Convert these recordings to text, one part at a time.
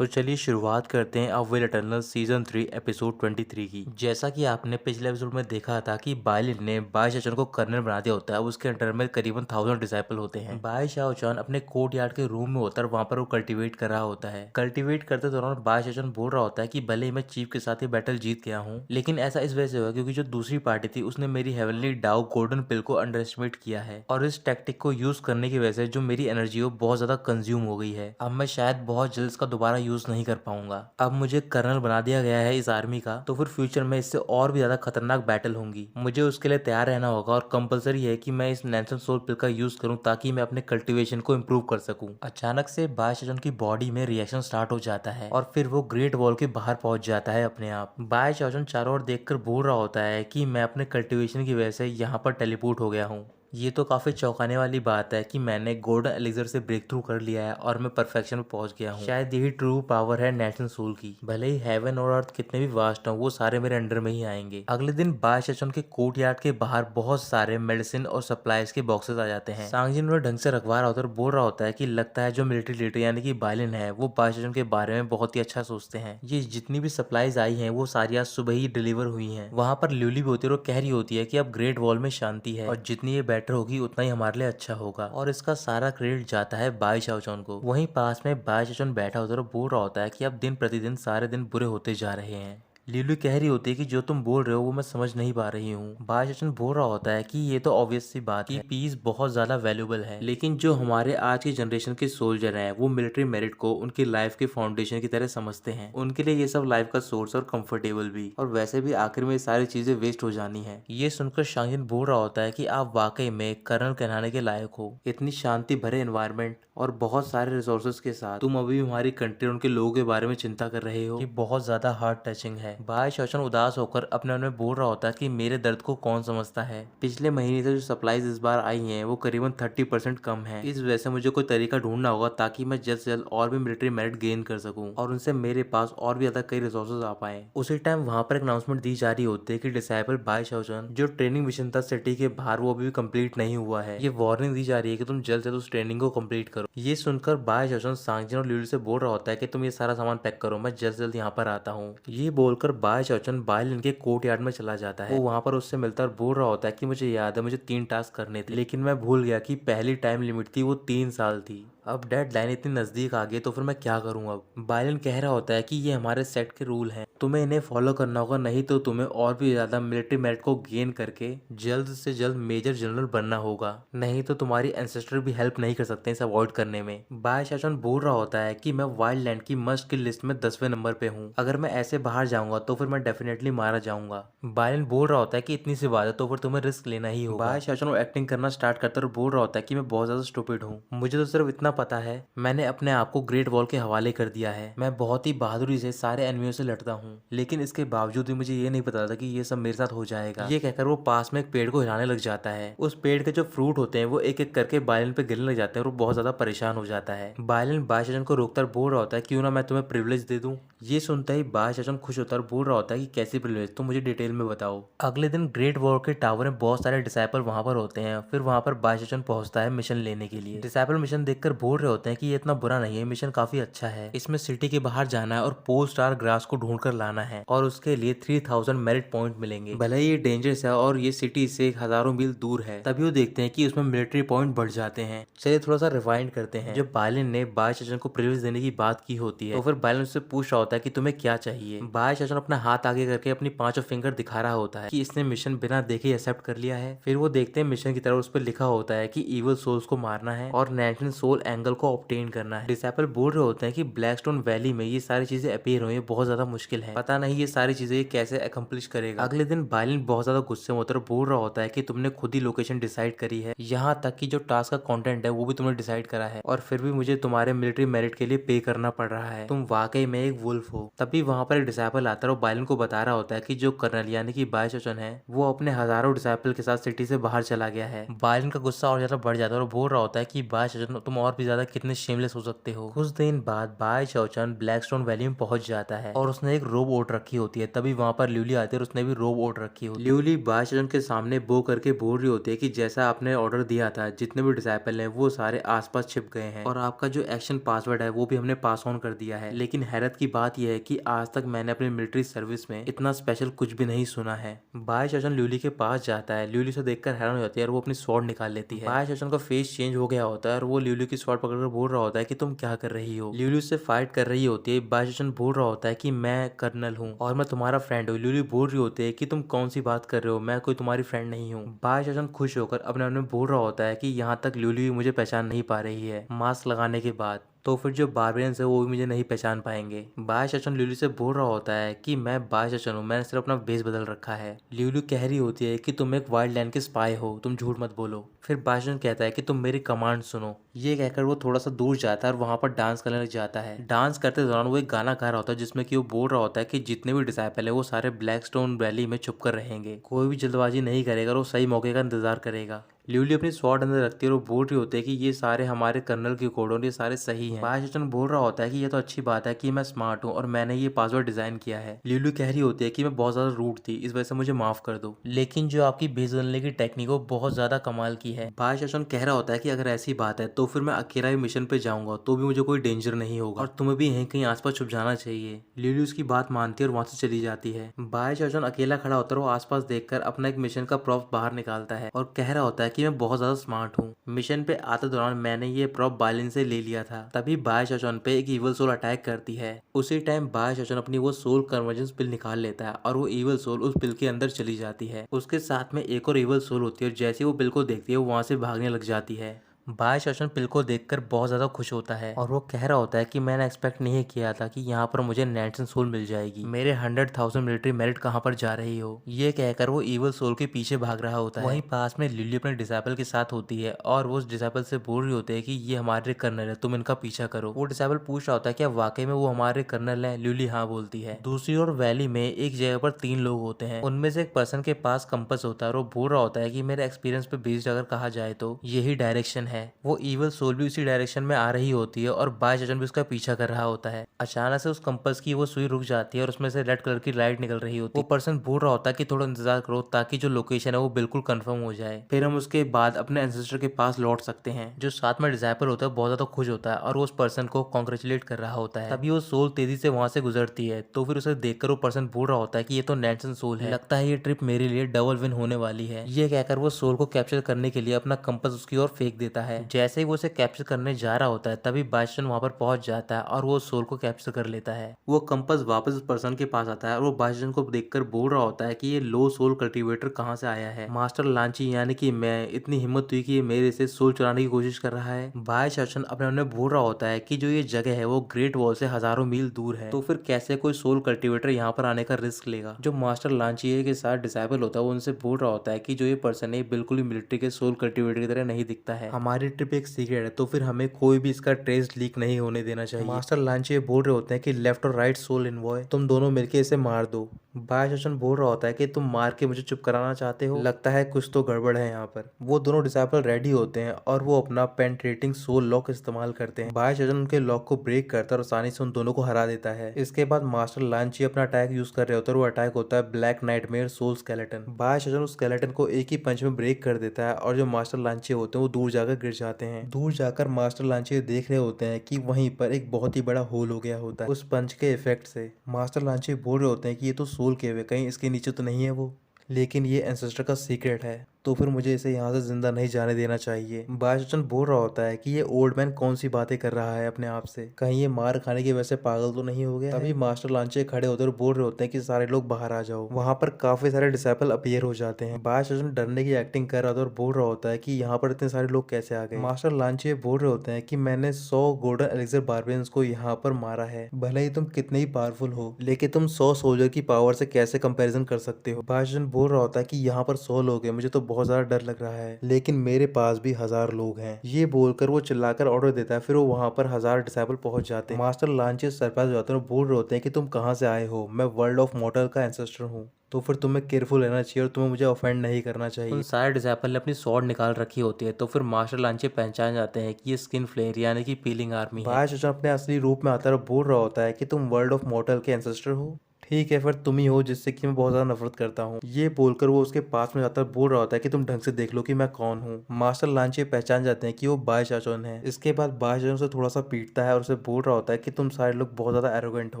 तो चलिए शुरुआत करते हैं a will eternal season 3 episode 23 की। जैसा कि आपने पिछले एपिसोड में देखा था कि बाइलिन ने बाई शाओचन को कर्नल बना दिया होता है। उसके अंडर में करीबन 1000 डिसाइपल होते हैं। बाई शाओचन अपने कोर्ट यार्ड के रूम में होता है, वहां पर वो कल्टीवेट कर रहा होता है। कल्टीवेट करते दौरान बाई शाओचन बोल रहा होता है कि भले ही मैं चीफ के साथ ही बैटल जीत गया हूँ, लेकिन ऐसा इस वजह से हुआ क्योंकि जो दूसरी पार्टी थी उसने मेरी हेवनली डाउ गोल्डन पिल को अंडर एस्टिमेट किया है, और इस टैक्टिक को यूज करने की वजह से जो मेरी एनर्जी है वो बहुत ज्यादा कंज्यूम हो गई है। अब मैं शायद बहुत जल्द इसका दोबारा यूज नहीं कर पाऊंगा। अब मुझे कर्नल बना दिया गया है इस आर्मी का, तो फिर फ्यूचर में इससे और भी ज्यादा खतरनाक बैटल होंगी। मुझे उसके लिए तैयार रहना होगा और कंपलसरी है कि मैं इस नैंसन सोल पिल का यूज करूं ताकि मैं अपने कल्टीवेशन को इम्प्रूव कर सकूं। अचानक से बाई शाओचन की बॉडी में रिएक्शन स्टार्ट हो जाता है और फिर वो ग्रेट वॉल के बाहर पहुंच जाता है अपने आप। बाई शाओचन चारों ओर देखकर बोल रहा होता है कि मैं अपने कल्टीवेशन की वजह से यहाँ पर टेलीपोर्ट हो गया हूँ। ये तो काफी चौंकाने वाली बात है कि मैंने गोल्डन एलिक्सर से ब्रेक थ्रू कर लिया है और मैं परफेक्शन में पहुंच गया हूँ। शायद यही ट्रू पावर है नेशनल सोल की। भले ही हेवन और अर्थ कितने भी वास्ट हों, वो सारे मेरे अंडर में ही आएंगे। अगले दिन बाई शाओचन के कोर्ट यार्ड के बाहर बहुत सारे मेडिसिन और सप्लाईज के बॉक्सेस आ जाते हैं। सांगजिन उन्हें ढंग से रखवा रहा होता है और बोल रहा होता है कि लगता है जो मिलिट्री लीडर यानी कि बाइलिन है वो बाई शाओचन के बारे में बहुत ही अच्छा सोचते हैं। ये जितनी भी सप्लाईज आई हैं वो सारी आज सुबह ही डिलीवर हुई हैं। वहां पर ल्यूली भी होती है और कह रही होती है कि अब ग्रेट वॉल में शांति है और जितनी ये बेटर होगी उतना ही हमारे लिए अच्छा होगा, और इसका सारा क्रेडिट जाता है बाई शाओचन को। वहीं पास में बाई शाओचन बैठा होता है और बोल रहा होता है कि अब दिन प्रतिदिन सारे दिन बुरे होते जा रहे हैं। लिलू कह रही होती है कि जो तुम बोल रहे हो वो मैं समझ नहीं पा रही हूँ। बाई शाओचन बोल रहा होता है कि ये तो ऑब्वियस सी बात है कि पीस बहुत ज्यादा वैल्यूबल है, लेकिन जो हमारे आज की जनरेशन के सोल्जर हैं वो मिलिट्री मेरिट को उनकी लाइफ के फाउंडेशन की तरह समझते हैं। उनके लिए ये सब लाइफ का सोर्स और कंफर्टेबल भी, और वैसे भी आखिर में ये सारी चीजें वेस्ट हो जानी है। ये सुनकर शांगिन बोल रहा होता है कि आप वाकई में कर्नल कहलाने के लायक हो। इतनी शांति भरे एनवायरनमेंट और बहुत सारे रिसोर्सेज के साथ तुम अभी भी हमारी कंट्री और उनके लोगों के बारे में चिंता कर रहे हो। ये बहुत ज्यादा हार्ट टचिंग है। बाई शाओचन उदास होकर अपने मन में बोल रहा होता है कि मेरे दर्द को कौन समझता है। पिछले महीने से जो सप्लाईज इस बार आई हैं वो करीबन 30% कम है। इस वजह से मुझे कोई तरीका ढूंढना होगा ताकि मैं जल्द से जल्द और भी मिलिट्री मेरिट गेन कर सकूं और उनसे मेरे पास और भी ज्यादा कई रिसोर्सेज आ पाए। उसी टाइम वहां पर एक अनाउंसमेंट दी जा रही होती है कि डिसाइपल बाई शाओचन जो ट्रेनिंग मिशन था सिटी के बाहर वो अभी भी कंप्लीट नहीं हुआ है। ये वार्निंग दी जा रही है कि तुम जल्द से जल्द उस ट्रेनिंग को कंप्लीट करो। ये सुनकर बाई शाओचन सांगजिन और ल्यूली से बोल रहा होता है कि तुम ये सारा सामान पैक करो, मैं जल्द से जल्द यहाँ पर आता हूँ। ये बोलकर बाई शाओचन बाइलिन के कोर्ट यार्ड में चला जाता है। वो वहां पर उससे मिलता और बोल रहा होता है कि मुझे याद है मुझे 3 टास्क करने थे, लेकिन मैं भूल गया कि पहली टाइम लिमिट थी वो 3 साल थी। अब डेडलाइन इतनी नजदीक आ गई तो फिर मैं क्या करूँ। अब बाइलिन कह रहा होता है कि ये हमारे सेट के रूल हैं, तुम्हें इन्हें फॉलो करना होगा, नहीं तो तुम्हें और भी ज्यादा मिलिट्री मेरिट को गेन करके जल्द से जल्द मेजर जनरल बनना होगा, नहीं तो तुम्हारी एंसेस्टर भी हेल्प नहीं कर सकते इसे अवॉइड करने में। बाई शाओचन बोल रहा होता है कि मैं वाइल्ड लैंड की मस्ट किल लिस्ट में 10वें नंबर पे हूँ। अगर मैं ऐसे बाहर जाऊंगा तो फिर मैं डेफिनेटली मारा जाऊंगा। बाइलिन बोल रहा होता है कि इतनी सी बात है तो फिर तुम्हें रिस्क लेना ही होगा। बाई शाओचन एक्टिंग करना स्टार्ट करता है और बोल रहा होता है कि मैं बहुत ज्यादा स्टूपिड हूँ, मुझे तो सिर्फ इतना पता है मैंने अपने आप को ग्रेट वॉल के हवाले कर दिया है। मैं बहुत ही बहादुरी से सारे एनिमियों से लड़ता हूँ, लेकिन इसके बावजूद भी मुझे ये नहीं पता था कि ये सब मेरे साथ हो जाएगा। ये कहकर वो पास में एक पेड़ को हिलाने लग जाता है। उस पेड़ के जो फ्रूट होते हैं वो एक एक करके बाइलिन पे गिरने लग जाते हैं और वो बहुत ज्यादा परेशान हो जाता है। बाइलिन बाई शाओचन को रोककर बोल रहा होता है क्यों ना मैं तुम्हें प्रिविलेज दे दूं। ये सुनता ही बाई शाओचन खुश होता है और बोल रहा होता है कि कैसी प्रिविलेज, तुम मुझे डिटेल में बताओ। अगले दिन ग्रेट वॉल के टावर में बहुत सारे डिसाइपल वहां पर होते हैं। फिर वहां पर बाई शाओचन पहुंचता है मिशन लेने के लिए। डिसाइपल मिशन देखकर बोल रहे होते हैं कि ये इतना बुरा नहीं है, मिशन काफी अच्छा है। इसमें सिटी के बाहर जाना है और पोल स्टार ग्रास को ढूंढ कर लाना है और उसके लिए 3000 मेरिट पॉइंट मिलेंगे। भले ही ये डेंजरस है और ये सिटी से हजारों मील दूर है, तभी वो देखते हैं कि उसमें मिलिट्री पॉइंट बढ़ जाते हैं। चलिए थोड़ा सा रिवाइंड करते हैं। जब बाइलिन ने बाई शाओचन को प्रिविलेज देने की बात की होती है तो फिर बाइलिन उससे पूछ रहा होता है कि तुम्हें क्या चाहिए। बाई शाओचन अपना हाथ आगे करके अपनी 5 फिंगर दिखा रहा होता है कि इसने मिशन बिना देखे एक्सेप्ट कर लिया है। फिर वो देखते हैं मिशन की तरफ उस पर लिखा होता है कि इविल सोल्स को मारना है और नेशनल सोल एंगल को ऑब्टेन करना है। डिसाइपल बोल रहे होते हैं कि ब्लैकस्टोन वैली में ये सारी चीजें अपीयर हुई बहुत ज्यादा मुश्किल है, पता नहीं ये सारी चीजें ये कैसे अकम्प्लिश करेगा। अगले दिन बाइलिन बहुत ज्यादा गुस्से में होता है और बोल रहा होता है कि तुमने खुद ही लोकेशन डिसाइड करी है, यहाँ तक कि जो टास्क का कंटेंट है वो भी तुमने डिसाइड करा है, और फिर भी मुझे तुम्हारे मिलिट्री मेरिट के लिए पे करना पड़ रहा है। तुम वाकई में एक वुल्फ हो। तभी वहां पर एक डिसाइपल आता है और बाइलिन को बता रहा होता है कि जो कर्नल यानी कि बाई शाओचन है वो अपने हजारों डिसाइपल के साथ सिटी से बाहर चला गया है। बाइलिन का गुस्सा और ज्यादा बढ़ जाता है और बोल रहा होता है कि बाई शाओचन तुम और भी ज्यादा कितने शेमलेस हो सकते हो। कुछ दिन बाद बाय चाओचन ब्लैकस्टोन वैली में पहुंच जाता है और उसने एक रोब ओट रखी होती है। तभी वहां पर ल्यूली आती है और उसने भी रोब ओट रखी होती है। ल्यूली बाय चाओचन के सामने बो करके बोल रही होती है कि जैसा आपने ऑर्डर दिया था, जितने भी डिसाइपल हैं वो सारे आसपास छिप गए हैं और आपका जो एक्शन पासवर्ड है वो भी हमने पास ऑन कर दिया है। लेकिन हैरत की बात यह है कि आज तक मैंने अपनी मिलिट्री सर्विस में इतना स्पेशल कुछ भी नहीं सुना है। बाय चाओचन ल्यूली के पास जाता है। ल्यूली से देखकर हैरान हो जाती है और वो अपनी स्वॉर्ड निकाल लेती है। बाय चाओचन का फेस चेंज हो गया होता है और वो ल्यूली की स्वॉर्ड पकड़कर बोल रहा होता है कि तुम क्या कर रही हो। ल्यूली उससे फाइट कर रही होती है। बाय चाओचन बोल रहा होता है कि मैं कर्नल हूँ और मैं तुम्हारा फ्रेंड हूँ। ल्यूली बोल रही होती है कि तुम कौन सी बात कर रहे हो, मैं कोई तुम्हारी फ्रेंड नहीं हूँ। बाय चाओचन खुश होकर अपने आप में बोल रहा होता है कि यहाँ तक ल्यूली भी मुझे पहचान नहीं पा रही है मास्क लगाने के बाद, तो फिर जो बारबेरियंस है वो भी मुझे नहीं पहचान पाएंगे। बाय चाओचन ल्यूली से बोल रहा होता है कि मैं बाय चाओचन हूँ, मैंने सिर्फ अपना बेस बदल रखा है। ल्यूली कह रही होती है कि तुम एक वाइल्ड लैंड के स्पाई हो, तुम झूठ मत बोलो। फिर बाय चाओचन कहता है कि तुम मेरी कमांड सुनो। ये कहकर वो थोड़ा सा दूर जाता है और वहां पर डांस करने लग जाता है। डांस करते दौरान वो एक गाना गा रहा होता है जिसमें कि वो बोल रहा होता है कि जितने भी डिसाइपल है वो सारे ब्लैकस्टोन वैली में छुप कर रहेंगे, कोई भी जल्दबाजी नहीं करेगा और वो सही मौके का इंतजार करेगा। ल्यूली अपनी स्वॉर्ड अंदर रखती है और वो बोल रही होती है कि ये सारे हमारे कर्नल के कोड और ये सारे सही हैं। बाय चाओचन बोल रहा होता है कि ये तो अच्छी बात है कि मैं स्मार्ट हूँ और मैंने ये पासवर्ड डिजाइन किया है। ल्यूली कह रही होती है कि मैं बहुत ज्यादा रूड थी, इस वजह से मुझे माफ कर दो, लेकिन जो आपकी बेस बदलने की टेक्निक वो बहुत ज्यादा कमाल की है। बाय चाओचन कह रहा होता है कि अगर ऐसी बात है तो फिर मैं अकेला ही मिशन पे जाऊंगा तो भी मुझे कोई डेंजर नहीं होगा और तुम्हें भी यहीं कहीं आसपास छुप जाना चाहिए। ल्यूली उसकी बात मानती है और वहां से चली जाती है। बाय चाओचन अकेला खड़ा होता है और वो आसपास देखकर अपना एक मिशन का प्रॉप बाहर निकालता है और कह रहा होता है कि मैं बहुत ज्यादा स्मार्ट हूँ। मिशन पे आते दौरान मैंने ये प्रॉप बायलिन से ले लिया था। तभी बाय चाओचन पे एक इवल सोल अटैक करती है। उसी टाइम बाय चाओचन अपनी वो सोल कन्वर्जेंस पिल निकाल लेता है और वो इवल सोल उस पिल के अंदर चली जाती है। उसके साथ में एक और इवल सोल होती है और जैसे वो पिल को देखती है वो वहां से भागने लग जाती है। बाय चाओचन पिल को देखकर बहुत ज्यादा खुश होता है और वो कह रहा होता है कि मैंने एक्सपेक्ट नहीं किया था कि यहाँ पर मुझे नैन्सन सोल मिल जाएगी। मेरे 100,000 मिलिट्री मेरिट कहाँ पर जा रही हो। ये कहकर वो इवल सोल के पीछे भाग रहा होता है। वहीं पास में लिली अपने डिसाइपल के साथ होती है और वो उस डिसाइपल से बोल रही होती है कि ये हमारे कर्नल है, तुम इनका पीछा करो। वो डिसाइपल पूछ रहा होता है क्या वाकई में वो हमारे कर्नल है। लिली हाँ बोलती है। दूसरी ओर वैली में एक जगह पर 3 लोग होते हैं। उनमें से एक पर्सन के पास कंपस होता है और वो बोल रहा होता है कि मेरे एक्सपीरियंस पे बेस्ड अगर कहा जाए तो यही डायरेक्शन है। वो इवल सोल भी उसी डायरेक्शन में आ रही होती है और बाय चाओचन भी उसका पीछा कर रहा होता है। अचानक से उस कंपास की वो सुई रुक जाती है और उसमें से रेड कलर की लाइट निकल रही होती है। वो पर्सन बोल रहा होता है कि थोड़ा इंतजार करो ताकि जो लोकेशन है वो बिल्कुल कंफर्म हो जाए, फिर हम उसके बाद अपने एंसेस्टर के पास लौट सकते हैं। जो साथ में डिसाइपल होता है बहुत ज्यादा खुश होता है और वो उस पर्सन को कॉन्ग्रेचुलेट कर रहा होता है। तभी वो सोल तेजी से वहां से गुजरती है तो फिर उसे देखकर वो पर्सन बोल रहा होता है कि ये तो नैन्सन सोल है, लगता है ये ट्रिप मेरे लिए डबल विन होने वाली है। ये कहकर वो सोल को कैप्चर करने के लिए अपना कंपास उसकी ओर फेंक देता है। जैसे ही वो उसे कैप्चर करने जा रहा होता है तभी बाय चाओचन वहां पर पहुंच जाता है और वो सोल को कैप्चर कर लेता है। वो कंपास वापस उस पर्सन के पास आता है और वो बाय चाओचन को देखकर बोल रहा होता है कि ये लो सोल कल्टीवेटर कहाँ से आया है। मास्टर लांची यानी कि मैं, इतनी हिम्मत हुई कि ये मेरे से सोल चुराने की कोशिश कर रहा है। बाय चाओचन अपने मन में बोल रहा होता है कि जो ये जगह है वो ग्रेट वॉल से हजारों मील दूर है, तो फिर कैसे कोई सोल कल्टीवेटर यहाँ पर आने का रिस्क लेगा। जो मास्टर लांची के साथ डिसाइपल होता है वो उनसे बोल रहा होता है कि जो ये पर्सन है बिल्कुल ही मिलिट्री के सोल कल्टीवेटर की तरह नहीं दिखता है, हमारी ट्रिप एक सीक्रेट है तो फिर हमें कोई भी इसका ट्रेस लीक नहीं होने देना चाहिए। मास्टर लांची बोल रहे होते हैं कि लेफ्ट और राइट सोल इन्वॉय, तुम दोनों मिलके इसे मार दो। बाय चाओचन बोल रहा होता है कि तुम मार के मुझे चुप कराना चाहते हो, लगता है कुछ तो गड़बड़ है यहाँ पर। वो दोनों डिसाइपल रेडी होते हैं और वो अपना पेनिट्रेटिंग सोल लॉक इस्तेमाल करते हैं। बाय चाओचन उनके लॉक को ब्रेक करता है और आसानी से उन दोनों को हरा देता है। इसके बाद मास्टर लांची अपना अटैक यूज कर रहे होते हैं और वो अटैक होता है black nightmare soul skeleton. By Chaochan उस स्केलेटन को एक ही पंच में ब्रेक कर देता है और जो मास्टर लांची होते हैं वो दूर जाकर गिर जाते हैं। दूर जाकर मास्टर लांची देख रहे होते हैं कि वहीं पर एक बहुत ही बड़ा होल हो गया होता है उस पंच के इफेक्ट से। मास्टर लांची बोल रहे होते हैं कि ये तो सोल केव है, कहीं इसके नीचे तो नहीं है वो, लेकिन ये एंसेस्टर का सीक्रेट है तो फिर मुझे इसे यहाँ से जिंदा नहीं जाने देना चाहिए। बाय चाओचन बोल रहा होता है कि ये ओल्ड मैन कौन सी बातें कर रहा है अपने आप से, कहीं ये मार खाने की वजह से पागल तो नहीं हो गया। तभी मास्टर लांचे खड़े होते और बोल रहे होते हैं कि सारे लोग बाहर आ जाओ। वहां पर काफी सारे डिसाइपल अपीयर हो जाते हैं। बाय चाओचन डरने की एक्टिंग कर रहा था और बोल रहा होता है कि यहाँ पर इतने सारे लोग कैसे आ गए। मास्टर लांचे बोल रहे होते हैं कि मैंने 100 गोल्डन एलिक्सर बारबेरियंस को यहाँ पर मारा है, भले ही तुम कितने ही पावरफुल हो लेकिन तुम 100 सोल्जर की पावर से कैसे कंपेरिजन कर सकते हो। बाय चाओचन बोल रहा होता है कि यहाँ पर 100 लोग हैं, मुझे तो बहुत ज्यादा डर लग रहा है, लेकिन मेरे पास भी 1000 लोग हैं। ये बोलकर वो चिल्लाकर ऑर्डर देता है। फिर वो वहाँ पर 1000 डिसाइपल पहुंच जाते हैं। मास्टर लांचे सरप्राइज हो जाते हैं और बोल रहे होते हैं कि तुम कहाँ से आए हो। मैं वर्ल्ड ऑफ मॉर्टल का एंसेस्टर हूँ, तो फिर तुम्हें केयरफुल रहना चाहिए और तुम्हें मुझे ऑफेंड नहीं करना चाहिए। उन सारे डिसाइपल ने अपनी स्वॉर्ड निकाल रखी होती है, तो फिर मास्टर लांचे पहचान जाते हैं कि ये स्किन फ्लेयर यानी कि पीलिंग आर्मी है। बायशचन अपने असली रूप में आता है और बोल रहा होता है कि तुम वर्ल्ड ऑफ मॉर्टल के एंसेस्टर हो। ठीक है, फिर तुम ही हो जिससे कि मैं बहुत ज्यादा नफरत करता हूँ। ये बोलकर वो उसके पास में जाता है, बोल रहा होता है कि तुम ढंग से देख लो कि मैं कौन हूँ। मास्टर लांचे पहचान जाते हैं कि वो बायशचन है। इसके बाद बायशचन उसे थोड़ा सा पीटता है और उसे बोल रहा होता है कि तुम सारे लोग बहुत ज्यादा एरोगेंट हो।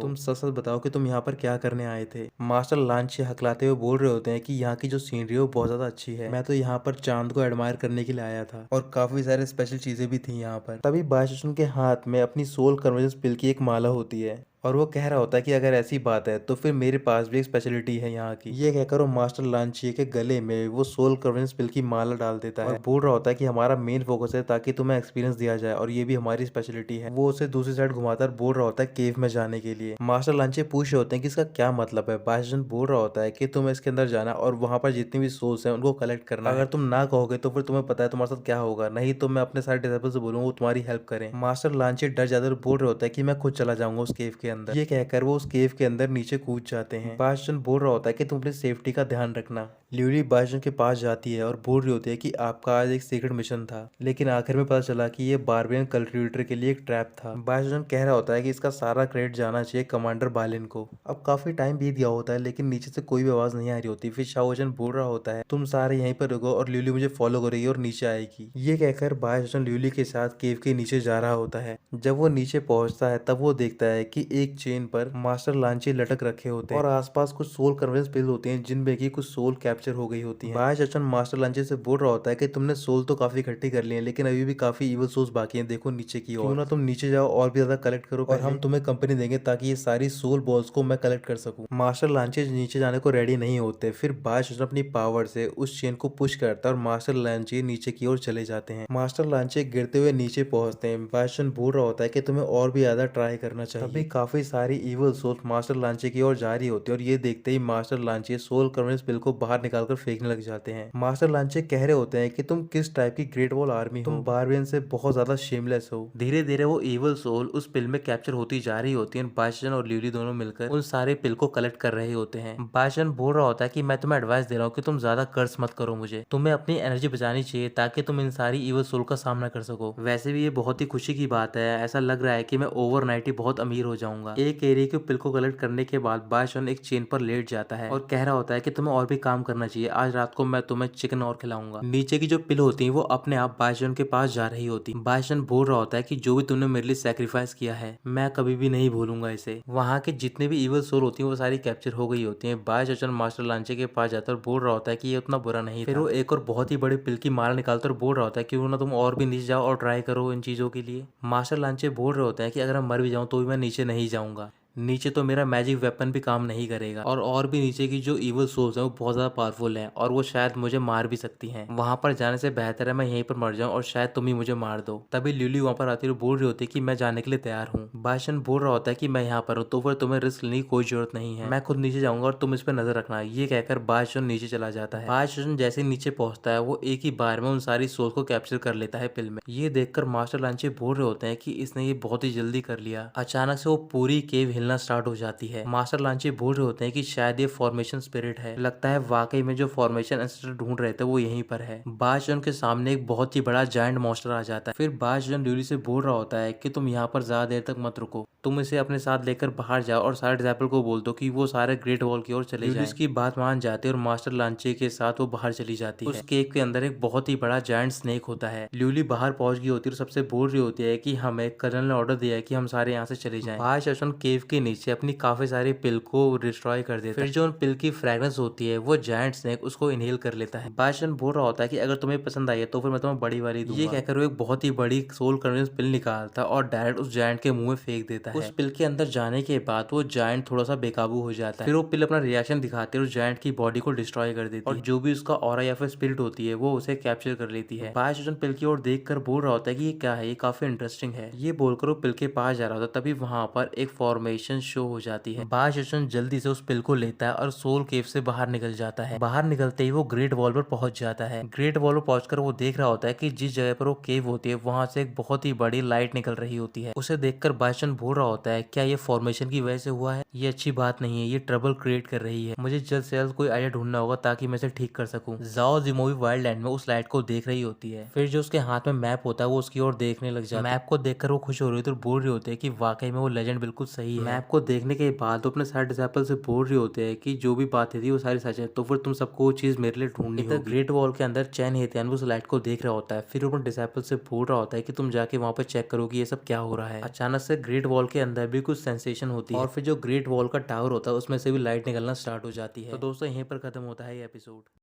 तुम सच सच बताओ कि तुम यहाँ पर क्या करने आए थे। मास्टर लांचे हकलाते हुए बोल रहे होते हैं कि यहाँ की जो सीनरी है वो बहुत ज्यादा अच्छी है। मैं तो यहाँ पर चांद को एडमायर करने के लिए आया था और काफी सारे स्पेशल चीजें भी थी यहाँ पर। तभी बायशचन के हाथ में अपनी सोल कन्वर्जेंस पिल की एक माला होती है और वो कह रहा होता है कि अगर ऐसी बात है तो फिर मेरे पास भी एक स्पेशलिटी है यहाँ की। ये कहकर वो मास्टर लांचे के गले में वो सोल कन्वर्जेंस पिल की माला डाल देता है और बोल रहा होता है कि हमारा मेन फोकस है ताकि तुम्हें एक्सपीरियंस दिया जाए और ये भी हमारी स्पेशलिटी है। वो उसे दूसरी साइड घुमाकर बोल रहा होता है केव में जाने के लिए। मास्टर लांचे पूछ रहे होते हैं कि इसका क्या मतलब है। बायशचन बोल रहा होता है कि तुम्हें इसके अंदर जाना और वहां पर जितनी भी सोल्स हैं उनको कलेक्ट करना। अगर तुम ना कहोगे तो फिर तुम्हें पता है तुम्हारे साथ क्या होगा, नहीं तो मैं अपने सारे डिसाइपल से बोलूंगा वो तुम्हारी हेल्प करें। मास्टर लांचे डर जाते और बोल रहे होता है कि मैं खुद चला जाऊंगा उस केव के अंदर। ये कहकर वो उस केव के अंदर नीचे कूद जाते हैं। बायशचन बोल रहा होता है कि तुम अपनी सेफ्टी का ध्यान रखना। ल्यूली बायशचन के पास जाती है और बोल रही होती है कि आपका आज एक सीक्रेट मिशन था, लेकिन आखिर में पता चला कि ये बारबियन कल्टिवेटर के लिए एक ट्रैप था। बायशचन कह रहा होता है कि इसका सारा क्रेडिट जाना चाहिए कमांडर बालिन को। अब काफी टाइम बीत गया होता है लेकिन नीचे से कोई भी आवाज नहीं आ रही होती। फिर शाओजन बोल रहा होता है तुम सारे यहीं पर रुको और ल्यूली मुझे फॉलो करेगी और नीचे आएगी। ये कहकर बायशचन ल्यूली के साथ केव के नीचे जा रहा होता है। जब वो नीचे पहुंचता है तब वो देखता है कि एक चेन पर मास्टर लांचे लटक रखे होते हैं और आसपास कुछ सोल कन्वर्जेंस पिल होती हैं जिनमें की कुछ सोल कैप्चर हो गई होती हैं। बायशचन मास्टर लांचे से बोल रहा होता है कि तुमने सोल तो काफी इकट्ठी कर ली है लेकिन अभी भी काफी इवल सोल्स बाकी हैं, देखो नीचे की ओर। क्यों ना तुम नीचे जाओ और भी ज्यादा कलेक्ट करो और हम तुम्हें कंपनी देंगे ताकि ये सारी सोल बॉल्स को मैं कलेक्ट कर सकूं। मास्टर लांचे नीचे जाने को रेडी नहीं होते। फिर बायशचन अपनी पावर से उस चेन को पुश करता है और मास्टर लांचे नीचे की ओर चले जाते हैं। मास्टर लांचे गिरते हुए नीचे पहुंचते हैं। बायशचन बोल रहा होता है कि तुम्हें और भी ज्यादा ट्राई करना चाहिए। तभी काफी सारी इवल सोल्स मास्टर लांचे की ओर जा रही होती है और ये देखते ही मास्टर लांचे सोल कन्वर्जेंस पिल को बाहर निकालकर फेंकने लग जाते हैं। मास्टर लांचे कह रहे होते हैं कि तुम किस टाइप की ग्रेट वॉल आर्मी हो, तुम बारबियन से बहुत ज्यादा शेमलेस हो। धीरे धीरे वो इवल सोल उस पिल में कैप्चर होती जा रही होती है। बायशचन और ल्यूली दोनों मिलकर उन सारे पिल को कलेक्ट कर रहे होते हैं। बायशचन बोल रहा होता है कि मैं तुम्हें एडवाइस दे रहा हूँ कि तुम ज्यादा कर्ज मत करो मुझे, तुम्हें अपनी एनर्जी बचानी चाहिए ताकि तुम इन सारी इवल सोल का सामना कर सको। वैसे भी ये बहुत ही खुशी की बात है, ऐसा लग रहा है कि मैं ओवरनाइट ही बहुत अमीर हो जाऊंगा। एक एरिया के पिल को कलेक्ट करने के बाद बायशचन एक चेन पर लेट जाता है और कह रहा होता है कि तुम्हें और भी काम करना चाहिए, आज रात को मैं तुम्हें चिकन और खिलाऊंगा। नीचे की जो पिल होती है वो अपने आप बायशचन के पास जा रही होती। बायशचन बोल रहा होता है कि जो भी तुमने मेरे लिए सैक्रिफाइस किया है मैं कभी भी नहीं भूलूंगा इसे। वहाँ के जितने भी इवल सोल होती है वो सारी कैप्चर हो गई होती है। बायशचन मास्टर लांचे के पास जाता है और बोल रहा होता है कि ये उतना बुरा नहीं। फिर वो एक और बहुत ही बड़ी पिल की माला निकालता है और बोल रहा होता है कि ना तुम और भी नीचे जाओ और ट्राई करो इन चीजों के लिए। मास्टर लांचे बोल रहे होते हैं कि अगर मैं मर भी जाऊं तो भी मैं नीचे नहीं जाऊंगा, नीचे तो मेरा मैजिक वेपन भी काम नहीं करेगा और भी नीचे की जो इवल सोल्स हैं वो बहुत ज्यादा पावरफुल हैं और वो शायद मुझे मार भी सकती हैं। वहां पर जाने से बेहतर है मैं यहीं पर मर जाऊं और शायद तुम ही मुझे मार दो। तभी ल्यूली वहां पर आती है और बोल रही होती है कि मैं जाने के लिए तैयार हूँ। बायशचन बोल रहा होता है कि मैं यहाँ पर हूँ तो फिर तुम्हें रिस्क लेने की कोई जरूरत नहीं है, मैं खुद नीचे जाऊंगा और तुम इस पर नजर रखना। ये कहकर बायशचन नीचे चला जाता है। बायशचन जैसे नीचे पहुंचता है वो एक ही बार में उन सारी सोल्स को कैप्चर कर लेता है पिल में। ये देखकर मास्टर लांचे बोल रहे होते हैं कि इसने ये बहुत ही जल्दी कर लिया। अचानक से वो पूरी केव हिलना स्टार्ट हो जाती है। मास्टर लांचे बोल रहे होते हैं कि शायद ये फॉर्मेशन स्पिरिट है, लगता है वाकई में जो फॉर्मेशन एंसेस्टर ढूंढ रहे थे वो यहीं पर है। बायशचन के सामने एक बहुत ही बड़ा जायंट मॉन्स्टर आ जाता है। फिर बायशचन ल्यूली से बोल रहा होता है कि तुम यहाँ पर ज्यादा देर तक मत रुको, तुम इसे अपने साथ लेकर बाहर जाओ और सारे डिसाइपल को बोल दो कि वो सारे ग्रेट वॉल की ओर चले जाएं। इसकी बात मान जाते हैं और मास्टर लांचे के साथ वो बाहर चली जाती है। उस केव के अंदर एक बहुत ही बड़ा जायंट स्नेक होता है। ल्यूली बाहर पहुंच गई होती है और सबसे बोल रही होती है कि हमें कर्नल ने ऑर्डर दिया है कि हम सारे यहाँ से चले जाएं। बायशचन केव के नीचे अपनी काफी सारी पिल को डिस्ट्रॉय कर देता है। फिर जो उन पिल की फ्रेग्रेंस होती है वो जायंट स्नेक उसको इनहेल कर लेता है। बायशचन बोल रहा होता है कि अगर तुम्हें पसंद आई है तो फिर मैं तुम्हें बड़ी वाली दूंगा। ये कहकर वो एक बहुत ही बड़ी सोल कन्वर्जेंस पिल निकालता है और डायरेक्ट उस जायंट के मुंह में फेंक देता है। उस पिल के अंदर जाने के बाद वो जायंट थोड़ा सा बेकाबू हो जाता है। फिर वो पिल अपना रिएक्शन दिखाते है उस जायंट की बॉडी को डिस्ट्रॉय कर देती है और जो भी उसका ऑरा या फिर स्पिरिट होती है वो उसे कैप्चर कर लेती है। बायशचन पिल की ओर देख कर बोल रहा होता है कि ये क्या है, ये काफी इंटरेस्टिंग है। ये बोलकर वो पिल के पास जा रहा होता है तभी वहां पर एक फॉर्मेशन ट्रांसफॉर्मेशन शो हो जाती है। बायशेचन जल्दी से उस पिल को लेता है और सोल केव से बाहर निकल जाता है। बाहर निकलते ही वो ग्रेट वॉल पर पहुंच जाता है। ग्रेट वॉल पर पहुंचकर वो देख रहा होता है कि जिस जगह पर वो केव होती है वहां से एक बहुत ही बड़ी लाइट निकल रही होती है। उसे देखकर बायशेचन बोल रहा होता है, क्या ये फॉर्मेशन की वजह से हुआ है? ये अच्छी बात नहीं है, ये ट्रबल क्रिएट कर रही है। मुझे जल्द से जल्द कोई आइडिया ढूंढना होगा ताकि मैं इसे ठीक कर सकूं। जाओ जिमोवी वाइल्ड लैंड में उस लाइट को देख रही होती है। फिर जो उसके हाथ में मैप होता है वो उसकी ओर देखने लग जाता है। मैप को देखकर वो खुश हो रही होती है और बोल रही होती है कि वाकई में वो लेजेंड बिल्कुल सही है। मैप को देखने के बाद वो अपने सारे डिसाइपल से बोल रहे होते हैं कि जो भी बातें थी वो सारी सच है, तो फिर तुम सबको वो चीज मेरे लिए ढूंढनी होगी। ग्रेट वॉल के अंदर चैन हेतियान उस लाइट को देख रहा होता है। फिर वो अपने डिसाइपल से बोल रहा होता है कि तुम जाके वहां पर चेक करो कि ये सब क्या हो रहा है। अचानक से ग्रेट वॉल के अंदर भी कुछ सेंसेशन होती है और फिर जो ग्रेट वॉल का टावर होता है उसमें से भी लाइट निकलना स्टार्ट हो जाती है। तो दोस्तों यहीं पर खत्म होता है ये एपिसोड।